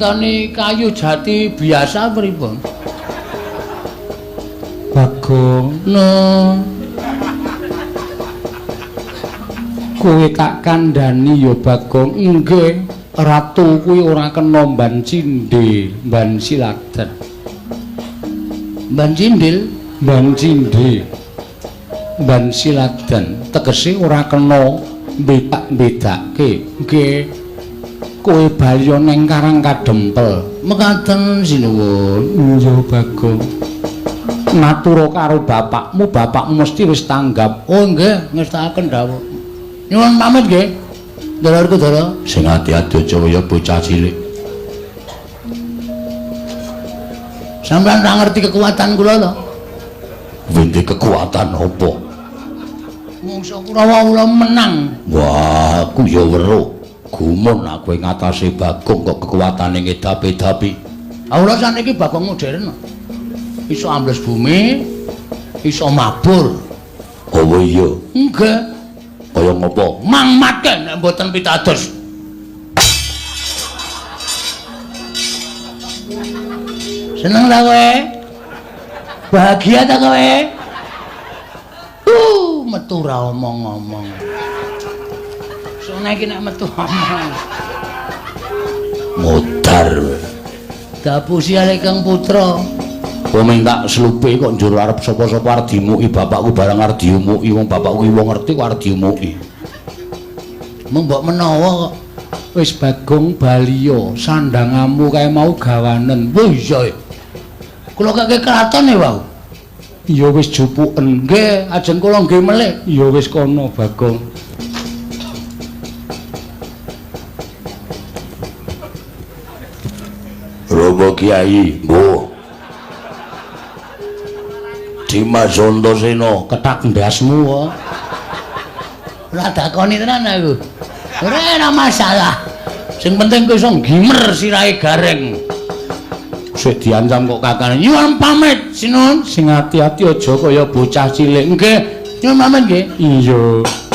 ngenteni kayu jati biasa pripun? Bagong, No. kowe tak kandhani ya Bagong. Nggih. Ratu kuwi ora kena mban cindhe, mban siladen. Mban cindil, Mban cindhe. Mban siladen tegese ora kena bedak-bedake. nggih. Kowe bali neng Karang Kadempel. Mekaten sinuwun. Iya Bagong. Matur karo bapakmu, bapakmu mesti wis tanggap. Oh nggih, ngestakaken dawuh. Nyuwun pamit nggih. Dulurku Dara, sing ati-ati aja kaya bocah cilik. Sampeyan ora ngerti kekuatan kula to? Winti kekuatan apa? Mungsuh Kurawa menang. Wah, aku ya weruh. Gumun aku ing ngatasi Bagong kok kekuatane ngedapi-dapi. Awula saniki Bagong modern. Iso ambles bumi, iso mabur. Oh iya. Nggih. Kaya ngopo? Mangmatke nek mboten pitados. Seneng ta kowe? Bahagia ta kowe? Metu ra omong-omong. Sone iki nek metu omong. Modar. Dapusi ale Kang Putra. Kowe mung tak slupe kok njur arep sapa-sapa arep dimuki bapakku barang arep diumuki wong bapakku wong ngerti kok arep diumuki. Mung mbok menawa kok Wis Bagong baliya, sandangamu kae mau gawanen. oh iya. Kula kakek kraton ya wau. Ya wis jupuken. Nggih, ajeng kula nggih melih. Ya wis kono Bagong. Robo Kiai, mbuh. Dimas Antasena, ketak ndasmu kok. Ora dakoni tenan aku. Ora masalah. Sing penting kowe iso gimer sirahe gareng. Sik diancam kok kakane. Nyuwun pamit, Sinuwun. Sing ati-ati aja kaya bocah cilik. Nggih, nyuwun pamit nggih. Iya.